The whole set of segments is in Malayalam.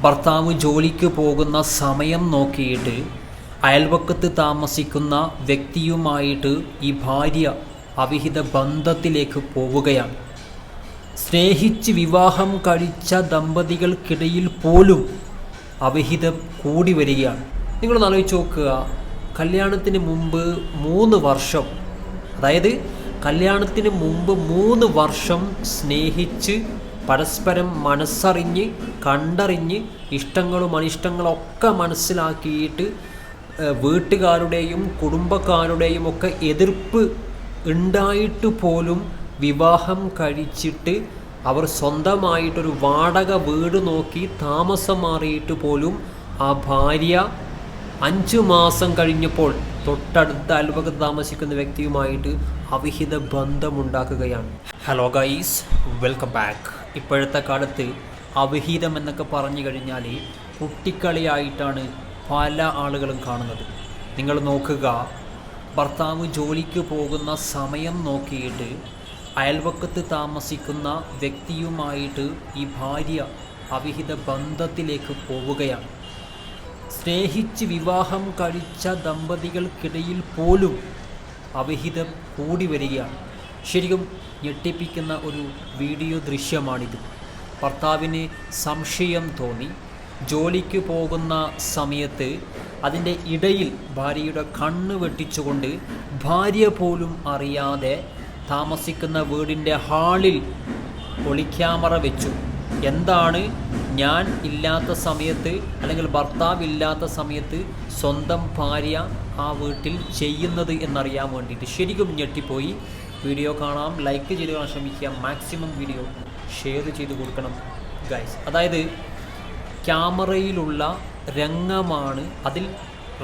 ഭർത്താവ് ജോലിക്ക് പോകുന്ന സമയം നോക്കിയിട്ട് അയൽവക്കത്ത് താമസിക്കുന്ന വ്യക്തിയുമായിട്ട് ഈ ഭാര്യ അവിഹിത ബന്ധത്തിലേക്ക് പോവുകയാണ്. സ്നേഹിച്ച് വിവാഹം കഴിച്ച ദമ്പതികൾക്കിടയിൽ പോലും അവിഹിതം കൂടി വരികയാണ്. നിങ്ങളൊന്ന് ആലോചിച്ച് നോക്കുക, കല്യാണത്തിന് മുമ്പ് 3 വർഷം, അതായത് കല്യാണത്തിന് മുമ്പ് 3 വർഷം സ്നേഹിച്ച് പരസ്പരം മനസ്സറിഞ്ഞ് കണ്ടറിഞ്ഞ് ഇഷ്ടങ്ങളും അനിഷ്ടങ്ങളും ഒക്കെ മനസ്സിലാക്കിയിട്ട് വീട്ടുകാരുടെയും കുടുംബക്കാരുടെയും ഒക്കെ എതിർപ്പ് ഉണ്ടായിട്ട് പോലും വിവാഹം കഴിച്ചിട്ട് അവർ സ്വന്തമായിട്ടൊരു വാടക വീട് നോക്കി താമസം മാറിയിട്ട് പോലും ആ ഭാര്യ 5 മാസം കഴിഞ്ഞപ്പോൾ തൊട്ടടുത്ത അയൽവക്കത്ത് താമസിക്കുന്ന വ്യക്തിയുമായിട്ട് അവിഹിത ബന്ധമുണ്ടാക്കുകയാണ്. Hello guys, welcome back. ഇപ്പോഴത്തെ കാലത്ത് അവിഹിതം എന്നൊക്കെ പറഞ്ഞു കഴിഞ്ഞാൽ കുട്ടിക്കളിയായിട്ടാണ് പല ആളുകളും കാണുന്നത്. നിങ്ങൾ നോക്കുക, ഭർത്താവ് ജോലിക്ക് പോകുന്ന സമയം നോക്കിയിട്ട് അയൽവക്കത്ത് താമസിക്കുന്ന വ്യക്തിയുമായിട്ട് ഈ ഭാര്യ അവിഹിത ബന്ധത്തിലേക്ക് പോവുകയാണ്. സ്നേഹിച്ച് വിവാഹം കഴിച്ച ദമ്പതികൾക്കിടയിൽ പോലും അവിഹിതം കൂടി വരികയാണ്. ശരിക്കും ഞെട്ടിപ്പിക്കുന്ന ഒരു വീഡിയോ ദൃശ്യമാണിത്. ഭർത്താവിന് സംശയം തോന്നി. ജോലിക്ക് പോകുന്ന സമയത്ത് അതിൻ്റെ ഇടയിൽ ഭാര്യയുടെ കണ്ണ് വെട്ടിച്ചുകൊണ്ട് ഭാര്യ പോലും അറിയാതെ താമസിക്കുന്ന വീടിൻ്റെ ഹാളിൽ ഒളിക്യാമറ വെച്ചു. എന്താണ് ഞാൻ ഇല്ലാത്ത സമയത്ത് അല്ലെങ്കിൽ ഭർത്താവ് ഇല്ലാത്ത സമയത്ത് സ്വന്തം ഭാര്യ ആ വീട്ടിൽ ചെയ്യുന്നത് എന്നറിയാൻ വേണ്ടിയിട്ട്. ശരിക്കും ഞെട്ടിപ്പോയി. വീഡിയോ കാണാം, ലൈക്ക് ചെയ്ത് കാണാൻ ശ്രമിക്കുക, മാക്സിമം വീഡിയോ ഷെയർ ചെയ്ത് കൊടുക്കണം ഗൈസ്. അതായത് ക്യാമറയിലുള്ള രംഗമാണ്, അതിൽ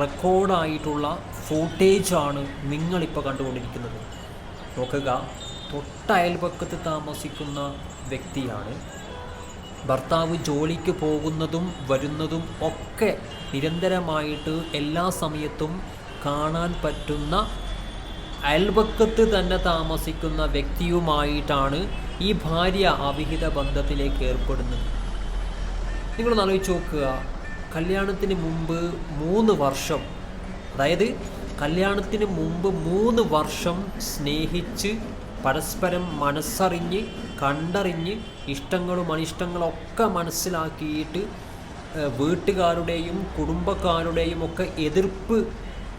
റെക്കോർഡായിട്ടുള്ള ഫൂട്ടേജാണ് നിങ്ങളിപ്പോൾ കണ്ടുകൊണ്ടിരിക്കുന്നത്. നോക്കുക, തൊട്ടയൽപക്കത്ത് താമസിക്കുന്ന വ്യക്തിയാണ്. ഭർത്താവ് ജോലിക്ക് പോകുന്നതും വരുന്നതും ഒക്കെ നിരന്തരമായിട്ട് എല്ലാ സമയത്തും കാണാൻ പറ്റുന്ന അയൽപക്കത്ത് തന്നെ താമസിക്കുന്ന വ്യക്തിയുമായിട്ടാണ് ഈ ഭാര്യ അവിഹിത ബന്ധത്തിലേക്ക് ഏർപ്പെടുന്നത്. നിങ്ങളൊന്ന് ആലോചിച്ച് നോക്കുക, കല്യാണത്തിന് മുമ്പ് 3 വർഷം, അതായത് കല്യാണത്തിന് മുമ്പ് 3 വർഷം സ്നേഹിച്ച് പരസ്പരം മനസ്സറിഞ്ഞ് കണ്ടറിഞ്ഞ് ഇഷ്ടങ്ങളും അനിഷ്ടങ്ങളും ഒക്കെ മനസ്സിലാക്കിയിട്ട് വീട്ടുകാരുടെയും കുടുംബക്കാരുടെയും ഒക്കെ എതിർപ്പ്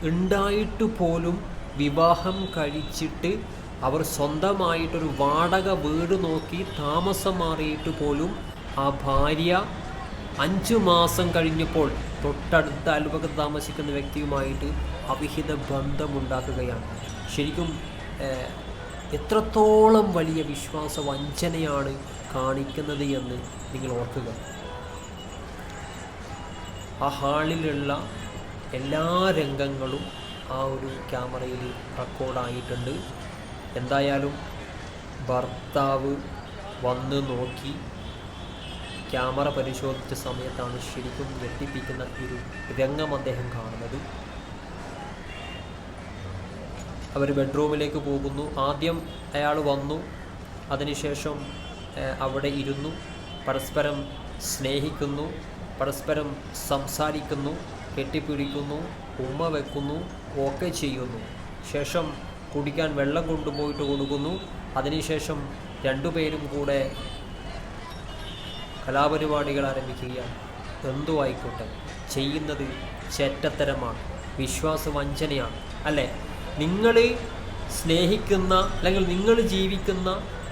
ഉണ്ടായിട്ട് പോലും വിവാഹം കഴിച്ചിട്ട് അവർ സ്വന്തമായിട്ടൊരു വാടക വീട് നോക്കി താമസം മാറിയിട്ട് പോലും ആ ഭാര്യ 5 മാസം കഴിഞ്ഞപ്പോൾ തൊട്ടടുത്ത അയൽവക്കത്ത് താമസിക്കുന്ന വ്യക്തിയുമായിട്ട് അവിഹിത ബന്ധമുണ്ടാക്കുകയാണ്. ശരിക്കും എത്രത്തോളം വലിയ വിശ്വാസ വഞ്ചനയാണ് കാണിക്കുന്നത് എന്ന് നിങ്ങൾ ഓർക്കുക. ആ ഹാളിലുള്ള എല്ലാ രംഗങ്ങളും ആ ഒരു ക്യാമറയിൽ റെക്കോർഡായിട്ടുണ്ട്. എന്തായാലും ഭർത്താവ് വന്ന് നോക്കി ക്യാമറ പരിശോധിച്ച സമയത്താണ് ശരിക്കും ഞെട്ടിപ്പിക്കുന്ന ഒരു രംഗം അദ്ദേഹം കാണുന്നത്. അവർ ബെഡ്റൂമിലേക്ക് പോകുന്നു. ആദ്യം അയാൾ വന്നു, അതിനുശേഷം അവിടെ ഇരുന്നു, പരസ്പരം സ്നേഹിക്കുന്നു, പരസ്പരം സംസാരിക്കുന്നു, കെട്ടിപ്പിടിക്കുന്നു, ഉമ്മ വെക്കുന്നു, ഒക്കെ ചെയ്യുന്നു. ശേഷം കുടിക്കാൻ വെള്ളം കൊണ്ടുപോയിട്ട് കൊടുക്കുന്നു. അതിനുശേഷം രണ്ടുപേരും കൂടെ കലാപരിപാടികൾ ആരംഭിക്കുകയാണ്. എന്തോ ആയിക്കോട്ടെ, ചെയ്യുന്നത് ചെറ്റത്തരമാണ്, വിശ്വാസവഞ്ചനയാണ് അല്ലേ? നിങ്ങൾ സ്നേഹിക്കുന്ന അല്ലെങ്കിൽ നിങ്ങൾ ജീവിക്കുന്ന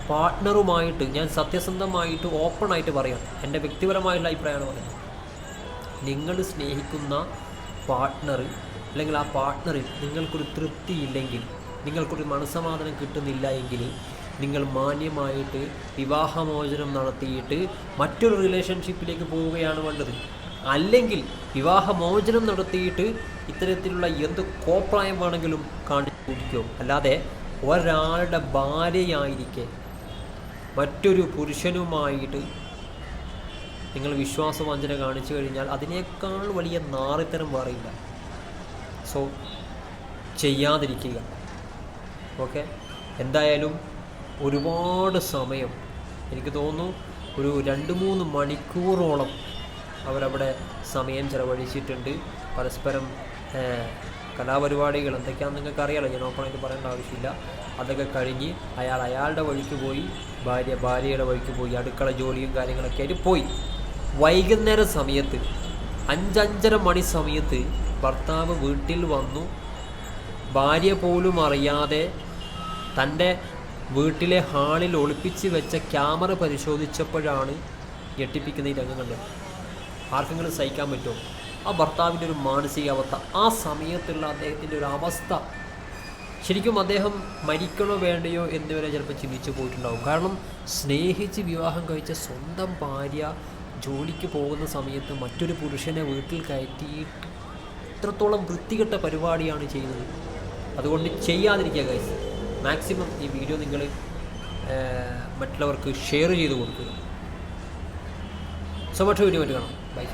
പാർട്ട്ണറുമായിട്ട് ഞാൻ സത്യസന്ധമായിട്ട് ഓപ്പണായിട്ട് പറയാം, എൻ്റെ വ്യക്തിപരമായിട്ടുള്ള അഭിപ്രായമാണ് പറയുന്നത്. നിങ്ങൾ സ്നേഹിക്കുന്ന പാർട്ട്ണർ അല്ലെങ്കിൽ ആ പാർട്ട്ണറിൽ നിങ്ങൾക്കൊരു തൃപ്തിയില്ലെങ്കിൽ, നിങ്ങൾക്കൊരു മനസ്സമാധാനം കിട്ടുന്നില്ല എങ്കിൽ നിങ്ങൾ മാന്യമായിട്ട് വിവാഹമോചനം നടത്തിയിട്ട് മറ്റൊരു റിലേഷൻഷിപ്പിലേക്ക് പോവുകയാണ് വേണ്ടത്. അല്ലെങ്കിൽ വിവാഹമോചനം നടത്തിയിട്ട് ഇത്തരത്തിലുള്ള എന്ത് കോപ്രായം വേണമെങ്കിലും കാണിക്കോ. അല്ലാതെ ഒരാളുടെ ഭാര്യയായിരിക്കെ മറ്റൊരു പുരുഷനുമായിട്ട് നിങ്ങൾ വിശ്വാസവഞ്ചന കാണിച്ചു കഴിഞ്ഞാൽ അതിനേക്കാൾ വലിയ നാറിത്തരം വേറെയില്ല. സോ ചെയ്യാതിരിക്കുക. ഓക്കെ, എന്തായാലും ഒരുപാട് സമയം, എനിക്ക് തോന്നുന്നു ഒരു 2-3 മണിക്കൂറോളം അവരവിടെ സമയം ചെലവഴിച്ചിട്ടുണ്ട്. പരസ്പരം കലാപരിപാടികൾ എന്തൊക്കെയാണെന്ന് നിങ്ങൾക്ക് അറിയാമല്ലോ, ഞാൻ ഓപ്പണായിട്ട് പറയേണ്ട ആവശ്യമില്ല. അതൊക്കെ കഴിഞ്ഞ് അയാൾ അയാളുടെ വഴിക്ക് പോയി, ഭാര്യ ഭാര്യയുടെ വഴിക്ക് പോയി, അടുക്കള ജോലിയും കാര്യങ്ങളൊക്കെ ആയിട്ട് പോയി. വൈകുന്നേര സമയത്ത് 5-5:30 മണി സമയത്ത് ഭർത്താവ് വീട്ടിൽ വന്നു. ഭാര്യ പോലും അറിയാതെ തൻ്റെ വീട്ടിലെ ഹാളിൽ ഒളിപ്പിച്ച് വെച്ച ക്യാമറ പരിശോധിച്ചപ്പോഴാണ് ഞെട്ടിപ്പിക്കുന്ന ഈ രംഗം കണ്ടത്. ആർക്കെങ്കിലും സഹിക്കാൻ പറ്റുമോ ആ ഭർത്താവിൻ്റെ ഒരു മാനസികാവസ്ഥ, ആ സമയത്തുള്ള അദ്ദേഹത്തിൻ്റെ ഒരു അവസ്ഥ? ശരിക്കും അദ്ദേഹം മരിക്കണോ വേണ്ടയോ എന്നിവരെ ചിലപ്പോൾ ചിന്തിച്ചു പോയിട്ടുണ്ടാവും. കാരണം സ്നേഹിച്ച് വിവാഹം കഴിച്ച സ്വന്തം ഭാര്യ ജോലിക്ക് പോകുന്ന സമയത്ത് മറ്റൊരു പുരുഷനെ വീട്ടിൽ കയറ്റി ഇത്രത്തോളം വൃത്തികെട്ട പരിപാടിയാണ് ചെയ്യുന്നത്. അതുകൊണ്ട് ചെയ്യാതിരിക്കുക ഗൈസ്. മാക്സിമം ഈ വീഡിയോ നിങ്ങൾ മറ്റുള്ളവർക്ക് ഷെയർ ചെയ്ത് കൊടുക്കുക. സോ മറ്റൊരു വീഡിയോ കാണാം. ബൈ.